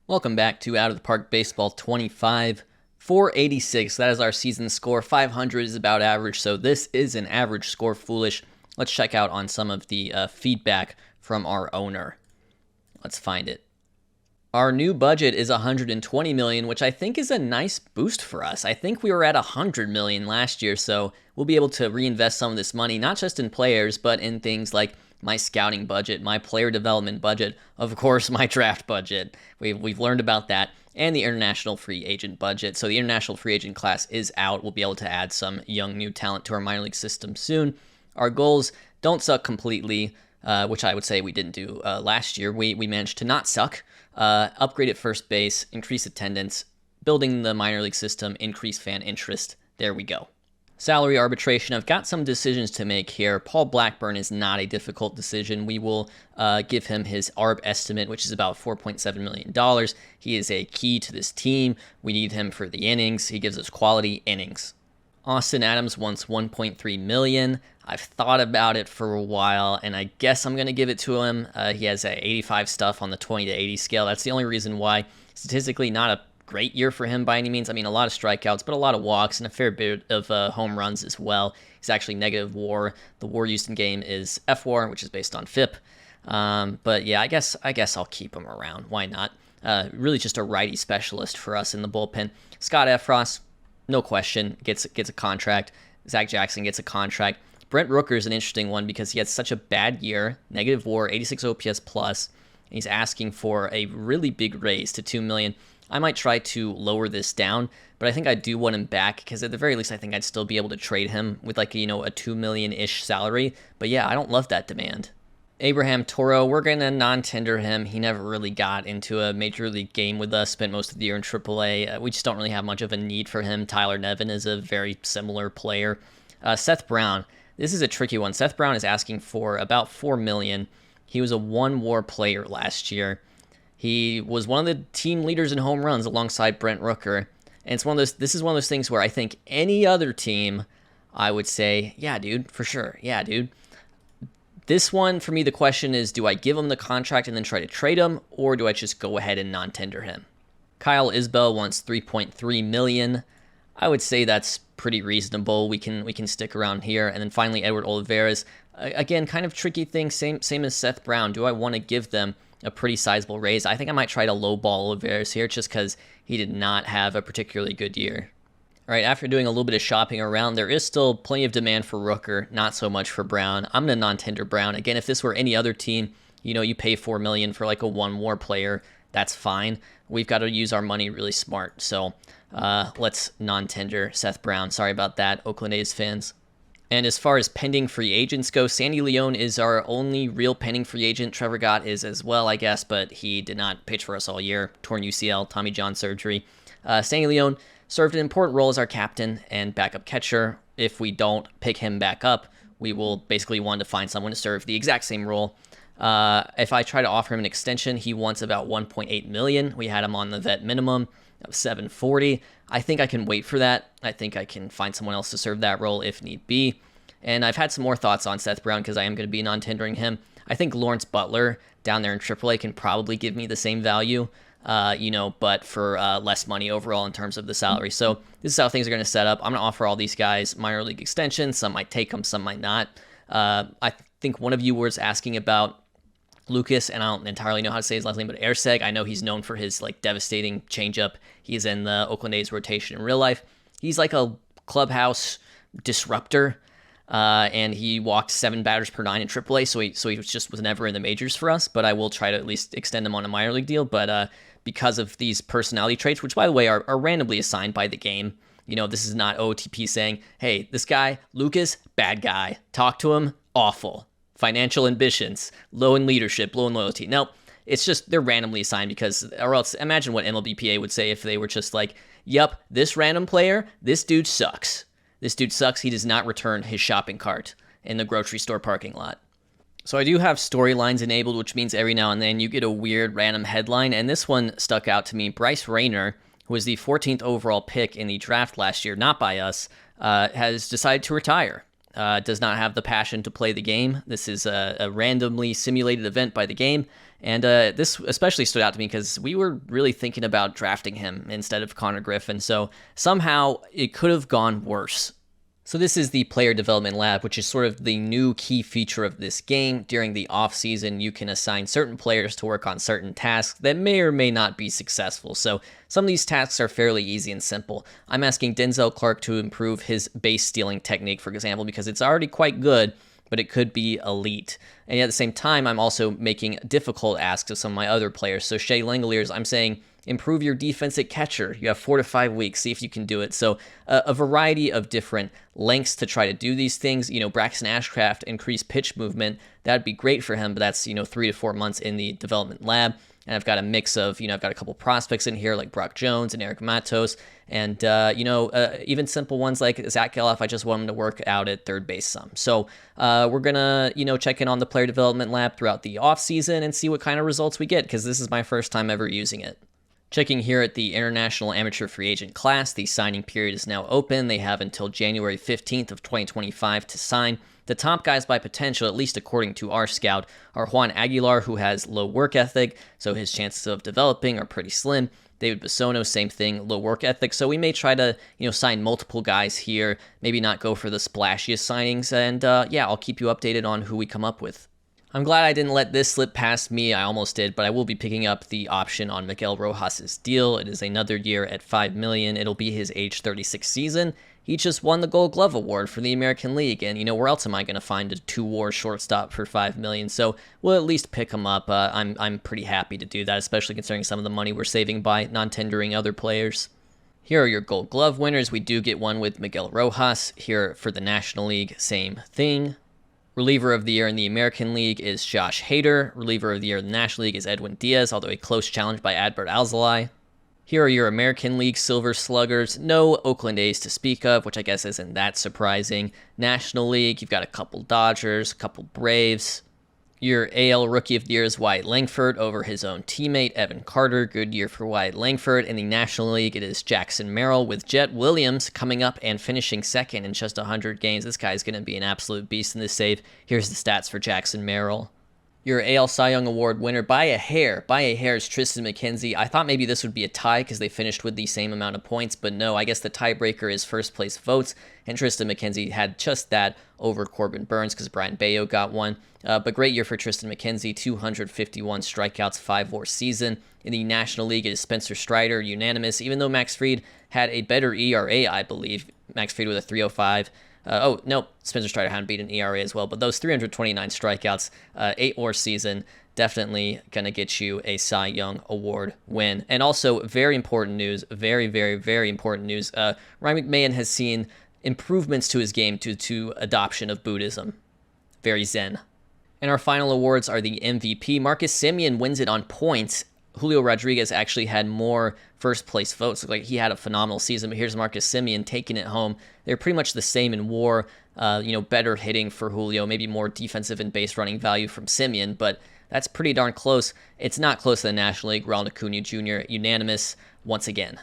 Welcome back to Out of the Park Baseball 25. 486, that is our season score. 500 is about average, so this is an average score, foolish. Let's check out on some of the feedback from our owner. Let's find it. Our new budget is $120 million, which I think is a nice boost for us. I think we were at $100 million last year, so we'll be able to reinvest some of this money, not just in players, but in things like my scouting budget, my player development budget, of course, my draft budget. We've learned about that, and the international free agent budget. So the international free agent class is out. We'll be able to add some young new talent to our minor league system soon. Our goals don't suck completely, which I would say we didn't do last year. We managed to not suck. Upgrade at first base, increase attendance, building the minor league system, increase fan interest. There we go. Salary arbitration. I've got some decisions to make here. Paul Blackburn is not a difficult decision. We will give him his ARB estimate, which is about $4.7 million. He is a key to this team. We need him for the innings. He gives us quality innings. Austin Adams wants $1.3 million. I've thought about it for a while, and I guess I'm going to give it to him. He has a 85 stuff on the 20 to 80 scale. That's the only reason why. Statistically, not a great year for him by any means. I mean, a lot of strikeouts, but a lot of walks and a fair bit of home runs as well. He's actually negative WAR. The WAR used in game is FWAR, which is based on FIP. But yeah, I guess I'll keep him around. Why not? Really just a righty specialist for us in the bullpen. Scott Efros, no question, gets a contract. Zach Jackson gets a contract. Brent Rooker is an interesting one because he had such a bad year, negative WAR, 86 OPS plus, and he's asking for a really big raise to $2 million. I might try to lower this down, but I think I do want him back because at the very least, I think I'd still be able to trade him with like, a $2 million-ish salary. But yeah, I don't love that demand. Abraham Toro, we're going to non-tender him. He never really got into a major league game with us, spent most of the year in AAA. We just don't really have much of a need for him. Tyler Nevin is a very similar player. Seth Brown, this is a tricky one. Seth Brown is asking for about $4 million. He was a one-WAR player last year. He was one of the team leaders in home runs alongside Brent Rooker. And this is one of those things where I think any other team, I would say, yeah, dude, for sure. Yeah, dude. This one, for me, the question is, do I give him the contract and then try to trade him, or do I just go ahead and non-tender him? Kyle Isbell wants $3.3 million. I would say that's pretty reasonable. We can stick around here. And then finally, Edward Olivares. Again, kind of tricky thing, same as Seth Brown. Do I want to give them a pretty sizable raise? I think I might try to lowball Olivares here just because he did not have a particularly good year. All right, after doing a little bit of shopping around, there is still plenty of demand for Rooker, not so much for Brown. I'm going to non-tender Brown. Again, if this were any other team, you pay $4 million for like a one-WAR player, that's fine. We've got to use our money really smart. So let's non-tender Seth Brown. Sorry about that, Oakland A's fans. And as far as pending free agents go, Sandy Leon is our only real pending free agent. Trevor Gott is as well, I guess, but he did not pitch for us all year. Torn UCL, Tommy John surgery. Sandy Leon served an important role as our captain and backup catcher. If we don't pick him back up, we will basically want to find someone to serve the exact same role. If I try to offer him an extension, he wants about $1.8 million. We had him on the vet minimum of $740. I think I can wait for that. I think I can find someone else to serve that role if need be. And I've had some more thoughts on Seth Brown because I am going to be non-tendering him. I think Lawrence Butler down there in AAA can probably give me the same value, but for less money overall in terms of the salary. So this is how things are going to set up. I'm going to offer all these guys minor league extensions. Some might take them, some might not. I think one of you was asking about Lucas, and I don't entirely know how to say his last name, but Erseg. I know he's known for his devastating changeup. He's in the Oakland A's rotation in real life. He's like a clubhouse disruptor, and he walked 7 batters per 9 in AAA, so he was never in the majors for us. But I will try to at least extend him on a minor league deal. But because of these personality traits, which by the way are randomly assigned by the game, this is not OOTP saying, hey, this guy Lucas, bad guy, talk to him, awful. Financial ambitions, low in leadership, low in loyalty. No, it's just they're randomly assigned or else imagine what MLBPA would say if they were just like, yep, this random player, this dude sucks. This dude sucks. He does not return his shopping cart in the grocery store parking lot. So I do have storylines enabled, which means every now and then you get a weird random headline, and this one stuck out to me. Bryce Rayner, who was the 14th overall pick in the draft last year, not by us, has decided to retire. Does not have the passion to play the game. This is a randomly simulated event by the game, And this especially stood out to me because we were really thinking about drafting him instead of Connor Griffin. So somehow it could have gone worse. So this is the Player Development Lab, which is sort of the new key feature of this game. During the off-season, you can assign certain players to work on certain tasks that may or may not be successful. So some of these tasks are fairly easy and simple. I'm asking Denzel Clark to improve his base stealing technique, for example, because it's already quite good, but it could be elite. And at the same time, I'm also making difficult asks of some of my other players. So Shea Langoliers, I'm saying, improve your defense at catcher. You have 4 to 5 weeks. See if you can do it. So a variety of different lengths to try to do these things. Braxton Ashcraft, increase pitch movement. That'd be great for him, but that's, 3 to 4 months in the development lab. And I've got a mix of, I've got a couple prospects in here like Brock Jones and Eric Matos. And, even simple ones like Zach Geloff, I just want him to work out at third base some. So we're going to, check in on the player development lab throughout the offseason and see what kind of results we get, because this is my first time ever using it. Checking here at the International Amateur Free Agent class, the signing period is now open. They have until January 15th of 2025 to sign. The top guys by potential, at least according to our scout, are Juan Aguilar, who has low work ethic, so his chances of developing are pretty slim. David Bisono, same thing, low work ethic. So we may try to, sign multiple guys here, maybe not go for the splashiest signings, and I'll keep you updated on who we come up with. I'm glad I didn't let this slip past me. I almost did, but I will be picking up the option on Miguel Rojas's deal. It is another year at $5 million. It'll be his age 36 season. He just won the Gold Glove Award for the American League, and where else am I going to find a 2-WAR shortstop for $5 million? So we'll at least pick him up. I'm pretty happy to do that, especially considering some of the money we're saving by non-tendering other players. Here are your Gold Glove winners. We do get one with Miguel Rojas. Here for the National League, same thing. Reliever of the year in the American League is Josh Hader. Reliever of the year in the National League is Edwin Diaz, although a close challenge by Adbert Alzolay. Here are your American League Silver Sluggers. No Oakland A's to speak of, which I guess isn't that surprising. National League, you've got a couple Dodgers, a couple Braves. Your AL Rookie of the Year is Wyatt Langford over his own teammate, Evan Carter. Good year for Wyatt Langford. In the National League, it is Jackson Merrill with Jet Williams coming up and finishing second in just 100 games. This guy's going to be an absolute beast in this save. Here's the stats for Jackson Merrill. Your AL Cy Young Award winner by a hair is Tristan McKenzie. I thought maybe this would be a tie because they finished with the same amount of points, but no, I guess the tiebreaker is first place votes, and Tristan McKenzie had just that over Corbin Burns because Brian Bayo got one. But great year for Tristan McKenzie, 251 strikeouts, 5-WAR season. In the National League, it is Spencer Strider, unanimous, even though Max Fried had a better ERA, I believe. Max Fried with a 3.05. Spencer Strider hadn't beat an ERA as well, but those 329 strikeouts, 8-WAR season, definitely going to get you a Cy Young Award win. And also, very important news, very, very, very important news. Ryan McMahon has seen improvements to his game due to adoption of Buddhism. Very zen. And our final awards are the MVP. Marcus Semien wins it on points. Julio Rodriguez actually had more first place votes. Like he had a phenomenal season, but here's Marcus Semien taking it home. They're pretty much the same in WAR. Better hitting for Julio, maybe more defensive and base running value from Semien, but that's pretty darn close. It's not close to the National League. Ronald Acuna Jr. unanimous once again.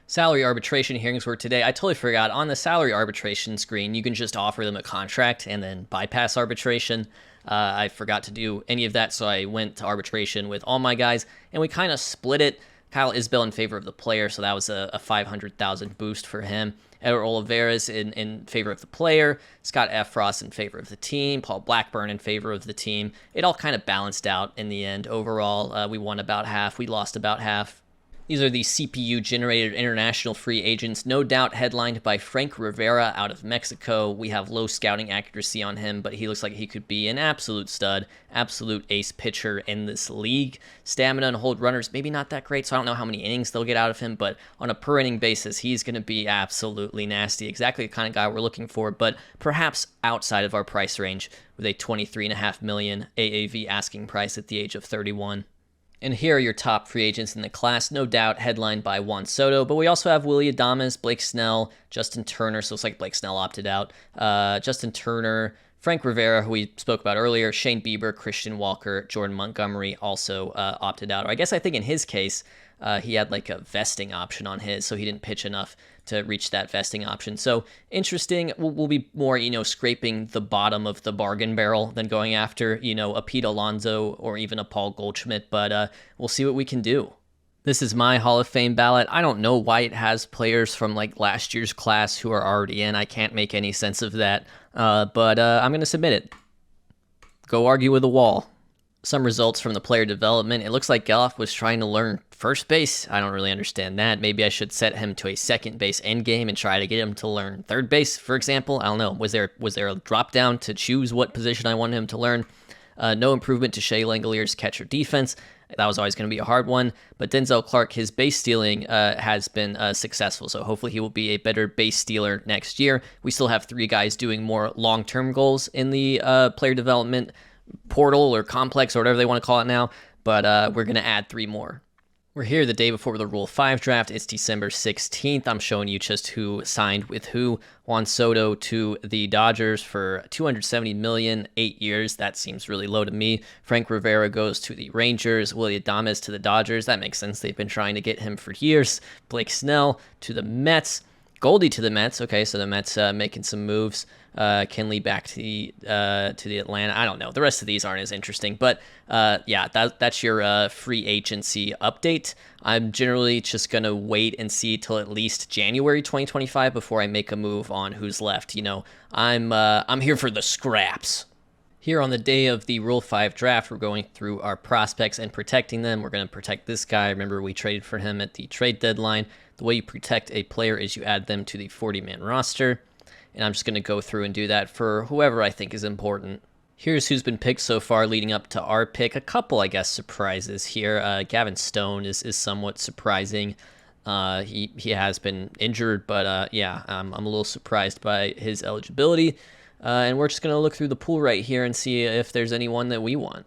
Salary arbitration hearings were today. I totally forgot. On the salary arbitration screen, you can just offer them a contract and then bypass arbitration. I forgot to do any of that, so I went to arbitration with all my guys, and we kind of split it. Kyle Isbell in favor of the player, so that was a $500,000 boost for him. Edward Olivares in favor of the player. Scott Effross in favor of the team. Paul Blackburn in favor of the team. It all kind of balanced out in the end. Overall, we won about half. We lost about half. These are the CPU-generated international free agents, no doubt headlined by Frank Rivera out of Mexico. We have low scouting accuracy on him, but he looks like he could be an absolute stud, absolute ace pitcher in this league. Stamina and hold runners, maybe not that great, so I don't know how many innings they'll get out of him, but on a per-inning basis, he's going to be absolutely nasty. Exactly the kind of guy we're looking for, but perhaps outside of our price range with a $23.5 million AAV asking price at the age of 31. And here are your top free agents in the class, no doubt headlined by Juan Soto, but we also have Willy Adames, Blake Snell, Justin Turner, so it's like Blake Snell opted out, Justin Turner, Frank Rivera, who we spoke about earlier, Shane Bieber, Christian Walker, Jordan Montgomery also opted out. Or I guess I think in his case, he had like a vesting option on his, so he didn't pitch enough to reach that vesting option. So interesting. We'll be more, scraping the bottom of the bargain barrel than going after, a Pete Alonso or even a Paul Goldschmidt, but we'll see what we can do. This is my Hall of Fame ballot. I don't know why it has players from like last year's class who are already in. I can't make any sense of that, but I'm going to submit it. Go argue with the wall. Some results from the player development. It looks like Geloff was trying to learn first base. I don't really understand that. Maybe I should set him to a second base end game and try to get him to learn third base, for example. I don't know. Was there a drop down to choose what position I wanted him to learn? No improvement to Shea Langelier's catcher defense. That was always going to be a hard one. But Denzel Clark, his base stealing has been successful. So hopefully he will be a better base stealer next year. We still have 3 guys doing more long-term goals in the player development portal or complex or whatever they want to call it now, but we're going to add 3 more. We're here the day before the Rule 5 draft. It's December 16th. I'm showing you just who signed with who. Juan Soto to the Dodgers for $270 million, 8 years. That seems really low to me. Frank Rivera goes to the Rangers. Willy Adames to the Dodgers. That makes sense. They've been trying to get him for years. Blake Snell to the Mets. Goldie to the Mets. Okay, so the Mets making some moves. Kinley back to the Atlanta. I don't know. The rest of these aren't as interesting, but yeah, that's your free agency update. I'm generally just gonna wait and see till at least January 2025 before I make a move on who's left. I'm here for the scraps. Here on the day of the Rule 5 draft, we're going through our prospects and protecting them. We're going to protect this guy. Remember, we traded for him at the trade deadline. The way you protect a player is you add them to the 40-man roster. And I'm just going to go through and do that for whoever I think is important. Here's who's been picked so far leading up to our pick. A couple, I guess, surprises here. Gavin Stone is somewhat surprising. He has been injured, but yeah, I'm a little surprised by his eligibility. And we're just going to look through the pool right here and see if there's anyone that we want.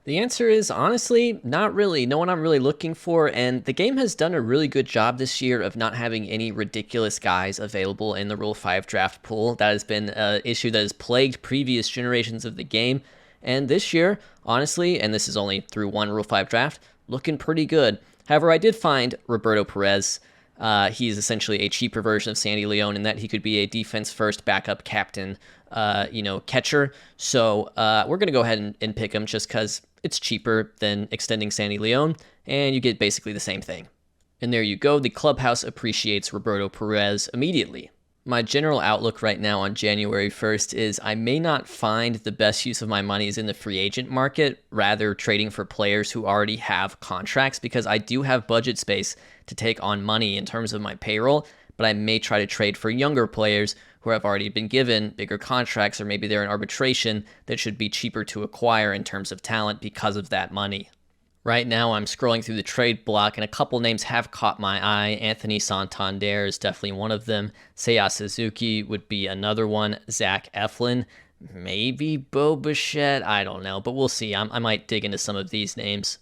The answer is, honestly, not really. No one I'm really looking for, and the game has done a really good job this year of not having any ridiculous guys available in the Rule 5 draft pool. That has been an issue that has plagued previous generations of the game, and this year, honestly, and this is only through one Rule 5 draft, looking pretty good. However, I did find Roberto Perez. He's essentially a cheaper version of Sandy Leon in that he could be a defense-first backup captain, catcher. So we're going to go ahead and pick him just because it's cheaper than extending Sandy Leon, and you get basically the same thing. And there you go. The clubhouse appreciates Roberto Perez immediately. My general outlook right now on January 1st is I may not find the best use of my money is in the free agent market, rather trading for players who already have contracts, because I do have budget space to take on money in terms of my payroll, but I may try to trade for younger players who have already been given bigger contracts, or maybe they're in arbitration that should be cheaper to acquire in terms of talent because of that money. Right now, I'm scrolling through the trade block, and a couple names have caught my eye. Anthony Santander is definitely one of them. Seiya Suzuki would be another one. Zach Eflin, maybe Bo Bichette, I don't know, but we'll see. I might dig into some of these names.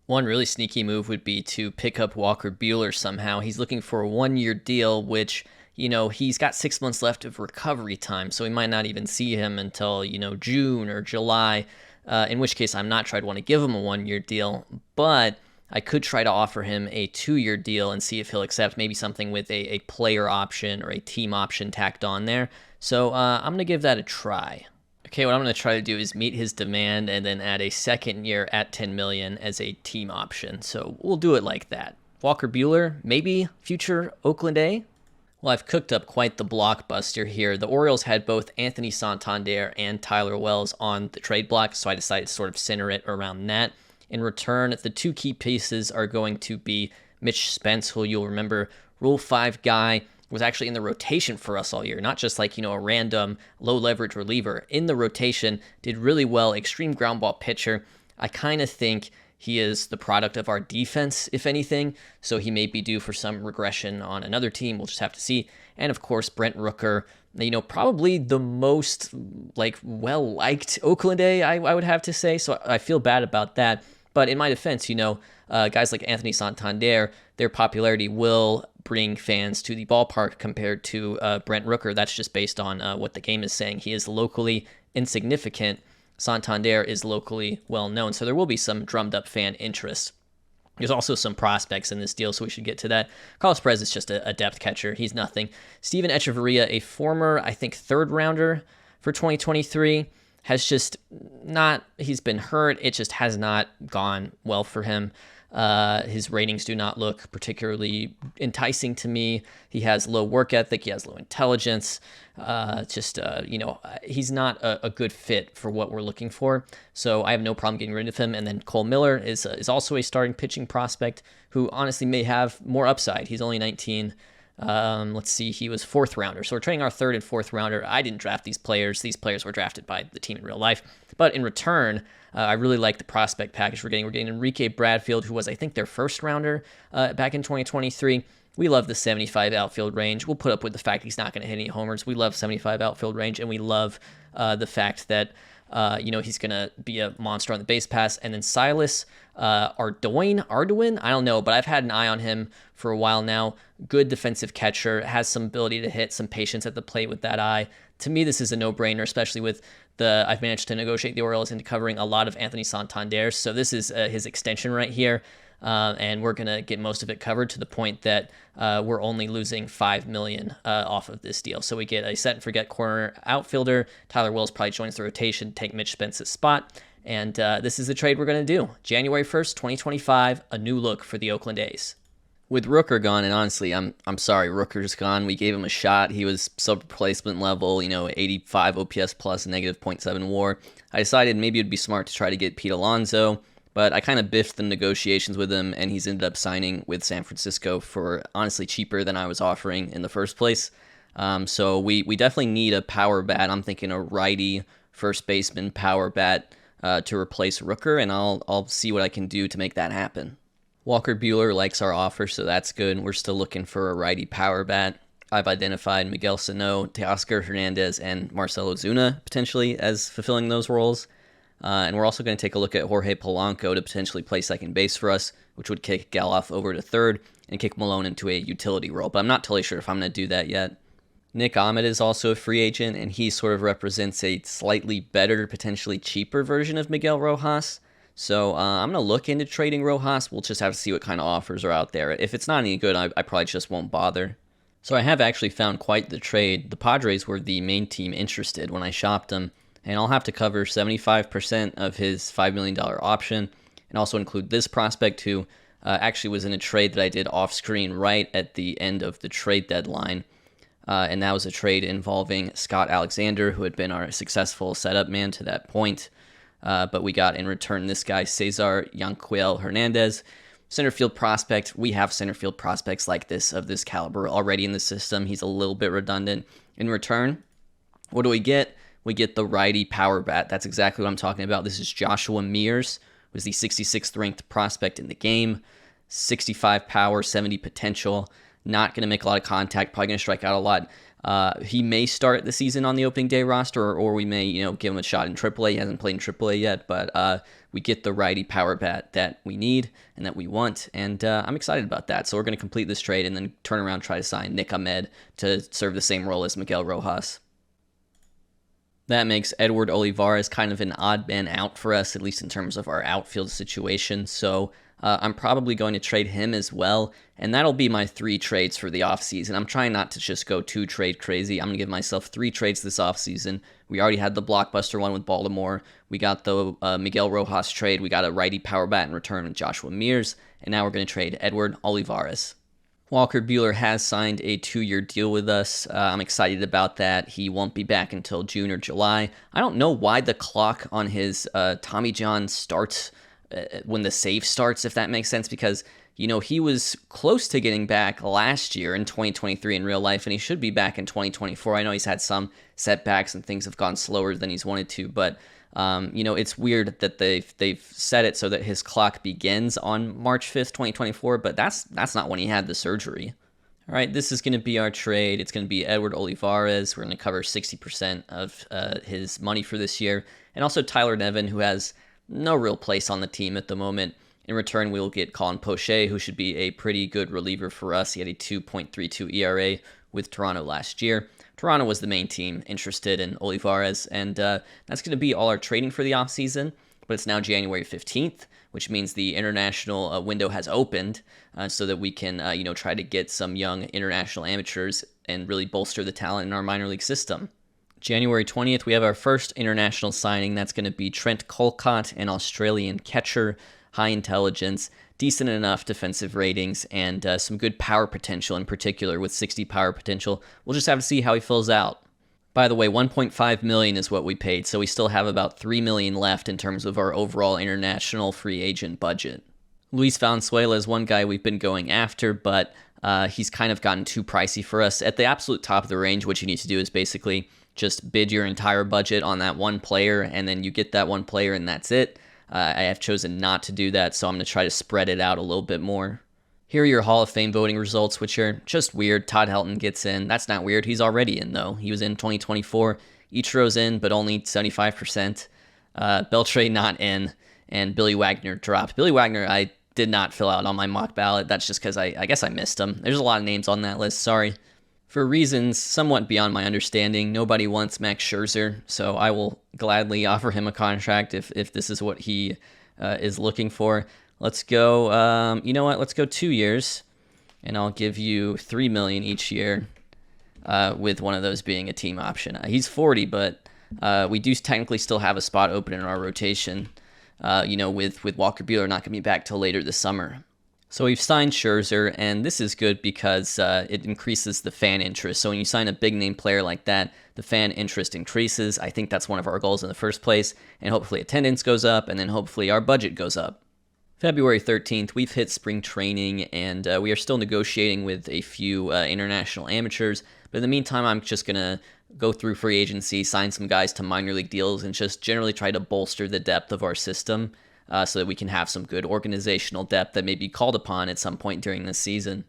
One really sneaky move would be to pick up Walker Buehler somehow. He's looking for a 1-year deal, which, he's got 6 months left of recovery time, so we might not even see him until, June or July, in which case I'm not trying to want to give him a 1-year deal, but I could try to offer him a 2-year deal and see if he'll accept maybe something with a player option or a team option tacked on there. So I'm going to give that a try. Okay, what I'm going to try to do is meet his demand and then add a second year at $10 million as a team option. So we'll do it like that. Walker Buehler, maybe future Oakland A? Well, I've cooked up quite the blockbuster here. The Orioles had both Anthony Santander and Tyler Wells on the trade block, so I decided to sort of center it around that. In return, the 2 key pieces are going to be Mitch Spence, who you'll remember, Rule 5 guy, was actually in the rotation for us all year, not just like, a random low-leverage reliever. In the rotation, did really well, extreme ground ball pitcher. I kind of think he is the product of our defense, if anything, so he may be due for some regression on another team. We'll just have to see. And, of course, Brent Rooker, probably the most, well-liked Oakland A, I would have to say, so I feel bad about that. But in my defense, guys like Anthony Santander, their popularity will bring fans to the ballpark compared to Brent Rooker. That's just based on what the game is saying. He is locally insignificant. Santander is locally well known, so there will be some drummed up fan interest. There's also some prospects in this deal, so we should get to that. Carlos Perez is just a depth catcher. He's nothing. Steven Echeverria, a former, I think, third rounder for 2023, has just not, he's been hurt. It just has not gone well for him. His ratings do not look particularly enticing to me. He has low work ethic. He has low intelligence. He's not a good fit for what we're looking for. So I have no problem getting rid of him. And then Cole Miller is also a starting pitching prospect who honestly may have more upside. He's only 19. Let's see, he was fourth rounder. So we're trading our third and fourth rounder. I didn't draft these players. These players were drafted by the team in real life. But in return, I really like the prospect package we're getting. We're getting Enrique Bradfield, who was, I think, their first rounder back in 2023. We love the 75 outfield range. We'll put up with the fact he's not going to hit any homers. We love 75 outfield range, and we love the fact that he's going to be a monster on the base pass. And then Silas Arduin, I don't know, but I've had an eye on him for a while now. Good defensive catcher, has some ability to hit, some patience at the plate with that eye. To me, this is a no-brainer, especially with I've managed to negotiate the Orioles into covering a lot of Anthony Santander. So this is his extension right here. And we're going to get most of it covered to the point that we're only losing $5 million off of this deal. So we get a set and forget corner outfielder. Tyler Wells probably joins the rotation, take Mitch Spence's spot. And this is the trade we're going to do. January 1st, 2025, a new look for the Oakland A's. With Rooker gone, and honestly, I'm sorry, Rooker's gone. We gave him a shot. He was sub-replacement level, 85 OPS plus, negative .7 WAR. I decided maybe it'd be smart to try to get Pete Alonso, but I kind of biffed the negotiations with him, and he's ended up signing with San Francisco for honestly cheaper than I was offering in the first place. So we definitely need a power bat. I'm thinking a righty first baseman power bat to replace Rooker, and I'll see what I can do to make that happen. Walker Buehler likes our offer, so that's good. We're still looking for a righty power bat. I've identified Miguel Sano, Teoscar Hernandez, and Marcelo Zuna potentially as fulfilling those roles. And we're also going to take a look at Jorge Polanco to potentially play second base for us, which would kick Geloff over to third and kick Malone into a utility role. But I'm not totally sure if I'm going to do that yet. Nick Ahmed is also a free agent, and he sort of represents a slightly better, potentially cheaper version of Miguel Rojas. So I'm going to look into trading Rojas. We'll just have to see what kind of offers are out there. If it's not any good, I probably just won't bother. So I have actually found quite the trade. The Padres were the main team interested when I shopped them, and I'll have to cover 75% of his $5 million option, and also include this prospect who actually was in a trade that I did off-screen right at the end of the trade deadline. And that was a trade involving Scott Alexander, who had been our successful setup man to that point. But we got in return this guy, Cesar Yanquiel Hernandez, center field prospect. We have center field prospects like this of this caliber already in the system. He's a little bit redundant. In return, what do we get? We get the righty power bat. That's exactly what I'm talking about. This is Joshua Mears, who was the 66th ranked prospect in the game. 65 power, 70 potential. Not going to make a lot of contact. Probably going to strike out a lot. He may start the season on the opening day roster, or we may, give him a shot in AAA. He hasn't played in AAA yet, but we get the righty power bat that we need and that we want, and I'm excited about that. So we're going to complete this trade and then turn around and try to sign Nick Ahmed to serve the same role as Miguel Rojas. That makes Edward Olivares kind of an odd man out for us, at least in terms of our outfield situation. So I'm probably going to trade him as well, and that'll be my 3 trades for the offseason. I'm trying not to just go 2 trade crazy. I'm going to give myself 3 trades this offseason. We already had the blockbuster one with Baltimore. We got the Miguel Rojas trade. We got a righty power bat in return with Joshua Mears, and now we're going to trade Edward Olivares. Walker Buehler has signed a 2-year deal with us. I'm excited about that. He won't be back until June or July. I don't know why the clock on his Tommy John starts when the save starts, if that makes sense, because, he was close to getting back last year in 2023 in real life, and he should be back in 2024. I know he's had some setbacks and things have gone slower than he's wanted to, but it's weird that they've set it so that his clock begins on March 5th, 2024, but that's not when he had the surgery. All right, this is going to be our trade. It's going to be Edward Olivares. We're going to cover 60% of his money for this year, and also Tyler Nevin, who has no real place on the team at the moment. In return, we'll get Colin Poche, who should be a pretty good reliever for us. He had a 2.32 ERA with Toronto last year. Toronto was the main team interested in Olivares, and that's going to be all our trading for the offseason. But it's now January 15th. which means the international window has opened so that we can, try to get some young international amateurs and really bolster the talent in our minor league system. January 20th, we have our first international signing. That's going to be Trent Colcott, an Australian catcher, high intelligence, decent enough defensive ratings, and some good power potential in particular with 60 power potential. We'll just have to see how he fills out. By the way, $1.5 million is what we paid, so we still have about $3 million left in terms of our overall international free agent budget. Luis Valenzuela is one guy we've been going after, but he's kind of gotten too pricey for us. At the absolute top of the range, what you need to do is basically just bid your entire budget on that one player, and then you get that one player, and that's it. I have chosen not to do that, so I'm going to try to spread it out a little bit more. Here are your Hall of Fame voting results, which are just weird. Todd Helton gets in. That's not weird. He's already in, though. He was in 2024. Ichiro's in, but only 75%. Beltre not in, and Billy Wagner dropped. Billy Wagner, I did not fill out on my mock ballot. That's just because I guess I missed him. There's a lot of names on that list. Sorry. For reasons somewhat beyond my understanding, nobody wants Max Scherzer, so I will gladly offer him a contract if this is what he is looking for. Let's go, you know what, let's go 2 years, and I'll give you $3 million each year, with one of those being a team option. He's 40, but we do technically still have a spot open in our rotation, with Walker Buehler not going to be back till later this summer. So we've signed Scherzer, and this is good because it increases the fan interest. So when you sign a big-name player like that, the fan interest increases. I think that's one of our goals in the first place, and hopefully attendance goes up, and then hopefully our budget goes up. February 13th, we've hit spring training, and we are still negotiating with a few international amateurs. But in the meantime, I'm just going to go through free agency, sign some guys to minor league deals, and just generally try to bolster the depth of our system. So that we can have some good organizational depth that may be called upon at some point during this season.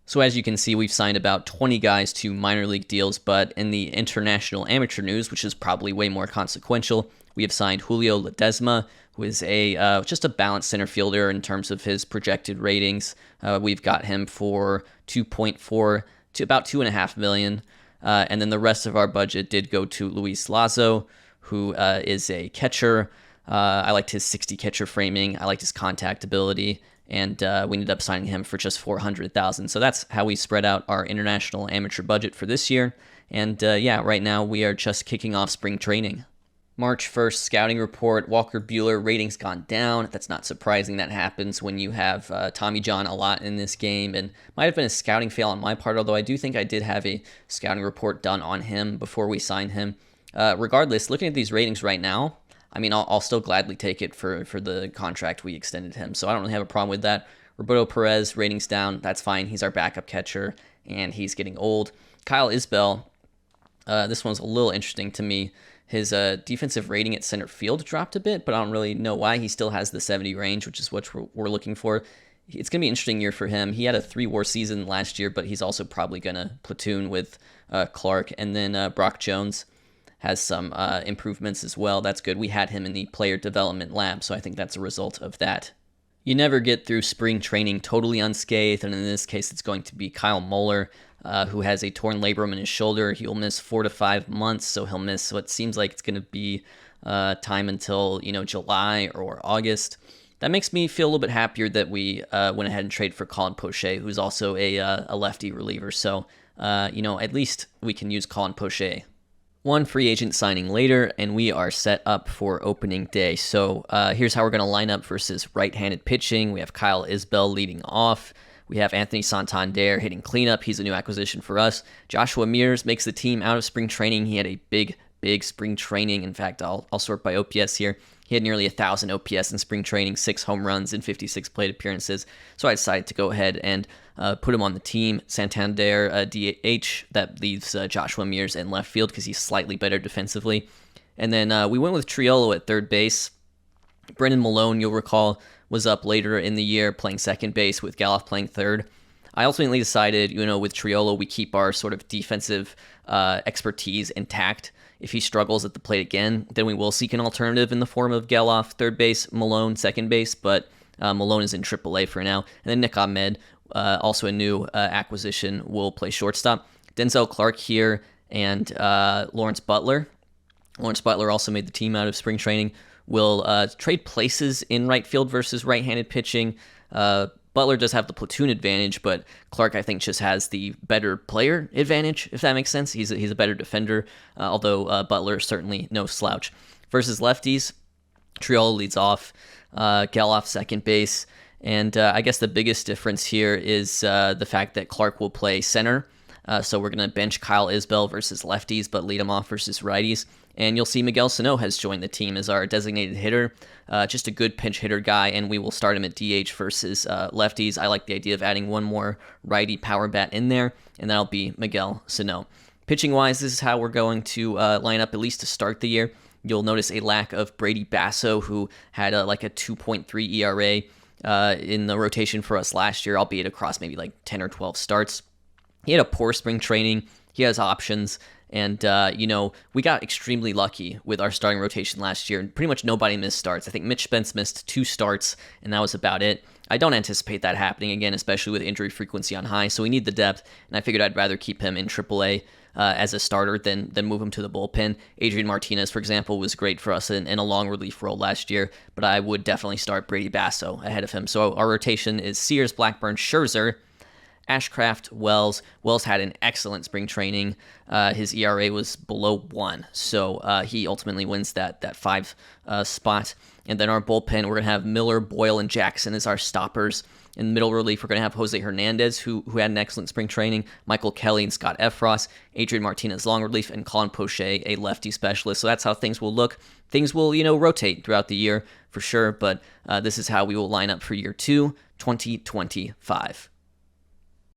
So as you can see, we've signed about 20 guys to minor league deals, but in the international amateur news, which is probably way more consequential, we have signed Julio Ledesma, who is just a balanced center fielder in terms of his projected ratings. We've got him for 2.4 to about $2.5 million. And then the rest of our budget did go to Luis Lazo, who is a catcher. I liked his 60 catcher framing. I liked his contact ability, and we ended up signing him for just $400,000. So that's how we spread out our international amateur budget for this year. And right now we are just kicking off spring training. March 1st scouting report, Walker Buehler ratings gone down. That's not surprising. That happens when you have Tommy John a lot in this game, and might have been a scouting fail on my part, although I do think I did have a scouting report done on him before we signed him. Regardless, looking at these ratings right now, I mean, I'll still gladly take it for the contract we extended him, so I don't really have a problem with that. Roberto Perez, ratings down, that's fine. He's our backup catcher, and he's getting old. Kyle Isbell, this one's a little interesting to me. His defensive rating at center field dropped a bit, but I don't really know why. He still has the 70 range, which is what we're looking for. It's going to be an interesting year for him. He had a 3-WAR season last year, but he's also probably going to platoon with Clark. And then Brock Jones has some improvements as well. That's good. We had him in the player development lab, so I think that's a result of that. You never get through spring training totally unscathed, and in this case, it's going to be Kyle Muller, who has a torn labrum in his shoulder. He'll miss 4 to 5 months, so he'll miss what seems like it's going to be time until July or August. That makes me feel a little bit happier that we went ahead and traded for Colin Poche, who's also a lefty reliever. So at least we can use Colin Poche. One free agent signing later, and we are set up for opening day. So here's how we're going to line up versus right-handed pitching. We have Kyle Isbell leading off. We have Anthony Santander hitting cleanup. He's a new acquisition for us. Joshua Mears makes the team out of spring training. He had a big spring training. In fact, I'll sort by OPS here. He had nearly 1,000 OPS in spring training, 6 home runs and 56 plate appearances. So I decided to go ahead and put him on the team. Santander, DH, that leaves Joshua Mears in left field because he's slightly better defensively. And then we went with Triolo at third base. Brendan Malone, you'll recall, was up later in the year playing second base with Galoff playing third. I ultimately decided, with Triolo, we keep our sort of defensive expertise intact. If he struggles at the plate again, then we will seek an alternative in the form of Galoff third base, Malone second base, but Malone is in AAA for now. And then Nick Ahmed, also a new acquisition, will play shortstop. Denzel Clark here and Lawrence Butler. Lawrence Butler also made the team out of spring training. will trade places in right field versus right-handed pitching. Butler does have the platoon advantage, but Clark, I think, just has the better player advantage, if that makes sense. He's a better defender, although Butler is certainly no slouch. Versus lefties, Triolo leads off, Geloff second base, and I guess the biggest difference here is the fact that Clark will play center. So we're going to bench Kyle Isbell versus lefties, but lead him off versus righties. And you'll see Miguel Sano has joined the team as our designated hitter, just a good pinch hitter guy, and we will start him at DH versus lefties. I like the idea of adding one more righty power bat in there, and that'll be Miguel Sano. Pitching-wise, this is how we're going to line up, at least to start the year. You'll notice a lack of Brady Basso, who had like a 2.3 ERA in the rotation for us last year, albeit across maybe like 10 or 12 starts. He had a poor spring training. He has options. And, we got extremely lucky with our starting rotation last year. Pretty much nobody missed starts. I think Mitch Spence missed 2 starts, and that was about it. I don't anticipate that happening again, especially with injury frequency on high. So we need the depth, and I figured I'd rather keep him in AAA as a starter than move him to the bullpen. Adrian Martinez, for example, was great for us in a long relief role last year, but I would definitely start Brady Basso ahead of him. So our rotation is Sears, Blackburn, Scherzer, Ashcraft, Wells. Wells had an excellent spring training. His ERA was below 1, so he ultimately wins that 5 spot. And then our bullpen, we're going to have Miller, Boyle, and Jackson as our stoppers. In the middle relief, we're going to have Jose Hernandez, who had an excellent spring training, Michael Kelly and Scott Effross, Adrian Martinez long relief, and Colin Poche, a lefty specialist. So that's how things will look. Things will, rotate throughout the year for sure, but this is how we will line up for year 2, 2025.